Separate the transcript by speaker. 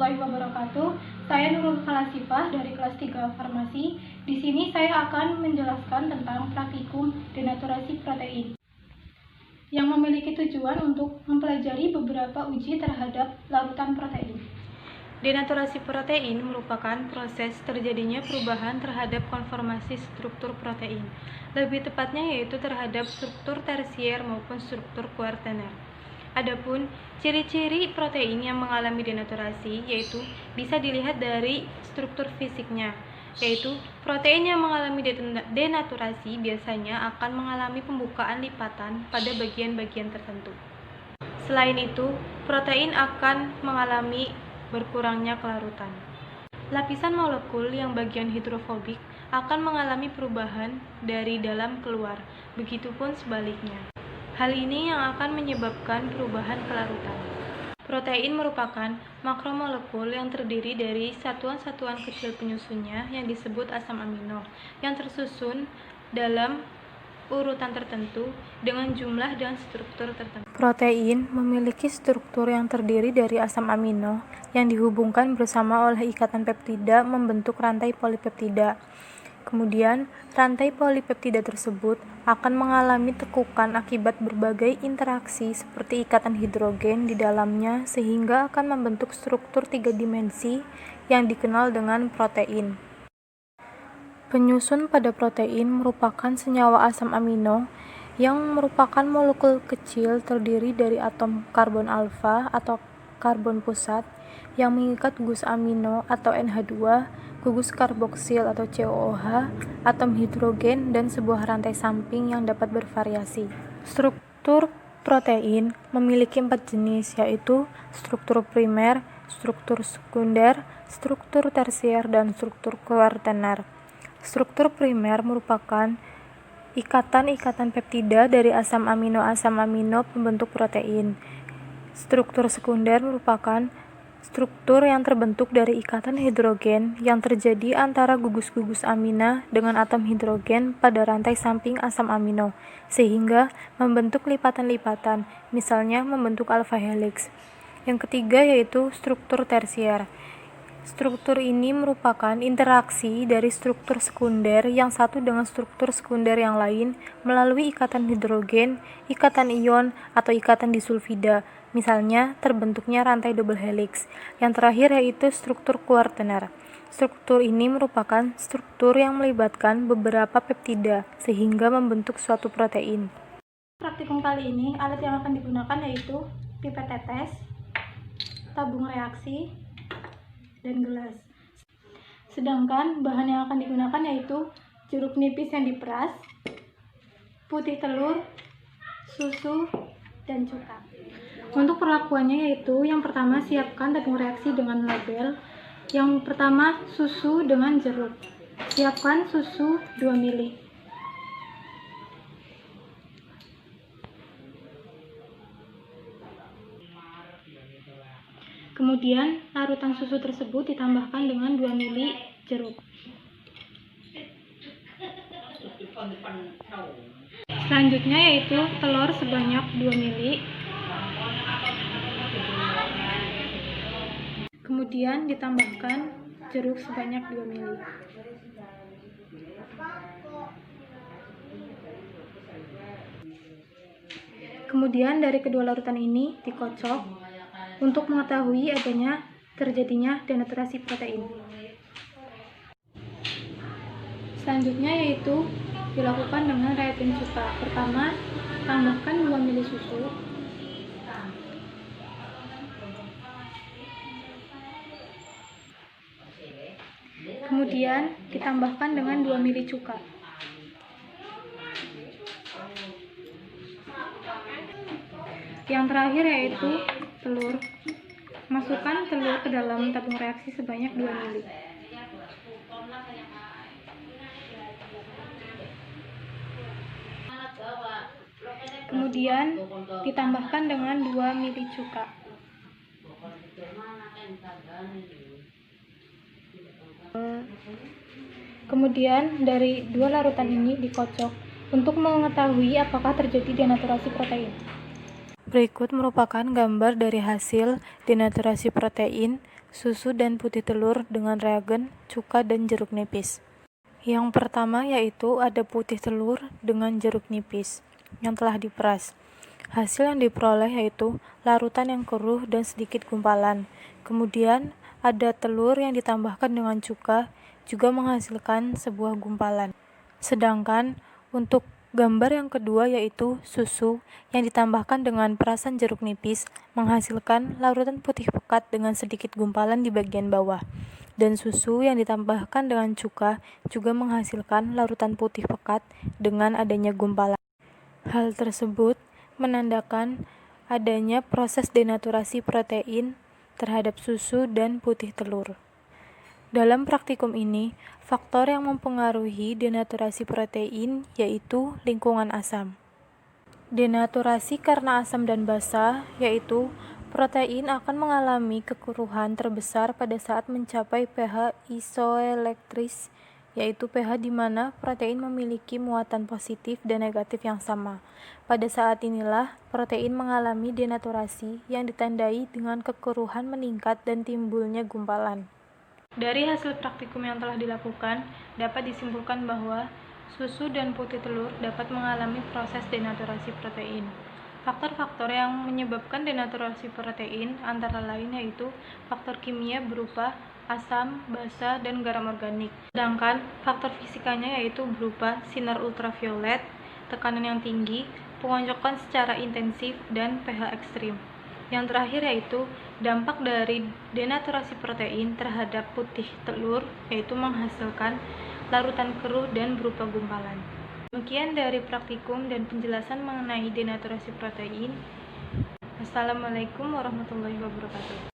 Speaker 1: warahmatullahi wabarakatuh. Saya Nurul Kalasifah dari kelas 3 Farmasi. Di sini saya akan menjelaskan tentang praktikum denaturasi protein yang memiliki tujuan untuk mempelajari beberapa uji terhadap larutan protein. Denaturasi protein merupakan proses terjadinya perubahan terhadap konformasi struktur protein, lebih tepatnya yaitu terhadap struktur tersier maupun struktur kuartener. Adapun ciri-ciri protein yang mengalami denaturasi yaitu bisa dilihat dari struktur fisiknya, yaitu protein yang mengalami denaturasi biasanya akan mengalami pembukaan lipatan pada bagian-bagian tertentu. Selain itu, protein akan mengalami berkurangnya kelarutan. Lapisan molekul yang bagian hidrofobik akan mengalami perubahan dari dalam keluar, begitupun sebaliknya. Hal ini yang akan menyebabkan perubahan kelarutan. Protein merupakan makromolekul yang terdiri dari satuan-satuan kecil penyusunnya yang disebut asam amino, yang tersusun dalam urutan tertentu dengan jumlah dan struktur tertentu. Protein memiliki struktur yang terdiri dari asam amino yang dihubungkan bersama oleh ikatan peptida membentuk rantai polipeptida. Kemudian, rantai polipeptida tersebut akan mengalami tekukan akibat berbagai interaksi seperti ikatan hidrogen di dalamnya sehingga akan membentuk struktur 3 dimensi yang dikenal dengan protein. Penyusun pada protein merupakan senyawa asam amino yang merupakan molekul kecil terdiri dari atom karbon alfa atau karbon pusat yang mengikat gugus amino atau NH2, gugus karboksil atau COOH, atom hidrogen, dan sebuah rantai samping yang dapat bervariasi. Struktur protein memiliki 4 jenis, yaitu struktur primer, struktur sekunder, struktur tersier, dan struktur kuartener. Struktur primer merupakan ikatan-ikatan peptida dari asam amino pembentuk protein. Struktur sekunder merupakan struktur yang terbentuk dari ikatan hidrogen yang terjadi antara gugus-gugus amina dengan atom hidrogen pada rantai samping asam amino, sehingga membentuk lipatan-lipatan, misalnya membentuk alpha helix. Yang ketiga yaitu struktur tersier. Struktur ini merupakan interaksi dari struktur sekunder yang satu dengan struktur sekunder yang lain melalui ikatan hidrogen, ikatan ion, atau ikatan disulfida, misalnya terbentuknya rantai double helix. Yang terakhir yaitu struktur kuartener. Struktur ini merupakan struktur yang melibatkan beberapa peptida sehingga membentuk suatu protein. Praktikum kali ini, alat yang akan digunakan yaitu pipet tetes, tabung reaksi, dan gelas. Sedangkan bahan yang akan digunakan yaitu jeruk nipis yang diperas, putih telur, susu, dan cuka. Untuk perlakuannya yaitu yang pertama siapkan tabung reaksi dengan label. Yang pertama susu dengan jeruk. Siapkan susu 2 ml. Kemudian larutan susu tersebut ditambahkan dengan 2 ml jeruk. Selanjutnya yaitu telur sebanyak 2 ml. Kemudian ditambahkan jeruk sebanyak 2 ml. Kemudian dari kedua larutan ini dikocok untuk mengetahui adanya terjadinya denaturasi protein. Selanjutnya yaitu dilakukan dengan reagen cuka. Pertama, tambahkan 2 ml susu. Kemudian ditambahkan dengan 2 ml cuka. Yang terakhir yaitu telur. Masukkan telur ke dalam tabung reaksi sebanyak 2 ml. Kemudian ditambahkan dengan 2 ml cuka. Kemudian dari dua larutan ini dikocok untuk mengetahui apakah terjadi denaturasi protein. Berikut merupakan gambar dari hasil denaturasi protein susu dan putih telur dengan reagen, cuka, dan jeruk nipis. Yang pertama yaitu ada putih telur dengan jeruk nipis yang telah diperas. Hasil yang diperoleh yaitu larutan yang keruh dan sedikit gumpalan. Kemudian ada telur yang ditambahkan dengan cuka, juga menghasilkan sebuah gumpalan. Sedangkan untuk gambar yang kedua yaitu susu yang ditambahkan dengan perasan jeruk nipis menghasilkan larutan putih pekat dengan sedikit gumpalan di bagian bawah. Dan susu yang ditambahkan dengan cuka juga menghasilkan larutan putih pekat dengan adanya gumpalan. Hal tersebut menandakan adanya proses denaturasi protein terhadap susu dan putih telur. Dalam praktikum ini, faktor yang mempengaruhi denaturasi protein yaitu lingkungan asam. Denaturasi karena asam dan basa yaitu protein akan mengalami kekeruhan terbesar pada saat mencapai pH isoelektris, yaitu pH di mana protein memiliki muatan positif dan negatif yang sama. Pada saat inilah protein mengalami denaturasi yang ditandai dengan kekeruhan meningkat dan timbulnya gumpalan. Dari hasil praktikum yang telah dilakukan, dapat disimpulkan bahwa susu dan putih telur dapat mengalami proses denaturasi protein. Faktor-faktor yang menyebabkan denaturasi protein antara lain yaitu faktor kimia berupa asam, basa, dan garam organik. Sedangkan faktor fisikanya yaitu berupa sinar ultraviolet, tekanan yang tinggi, pengonjokan secara intensif, dan pH ekstrim. Yang terakhir yaitu dampak dari denaturasi protein terhadap putih telur, yaitu menghasilkan larutan keruh dan berupa gumpalan. Demikian dari praktikum dan penjelasan mengenai denaturasi protein. Assalamualaikum warahmatullahi wabarakatuh.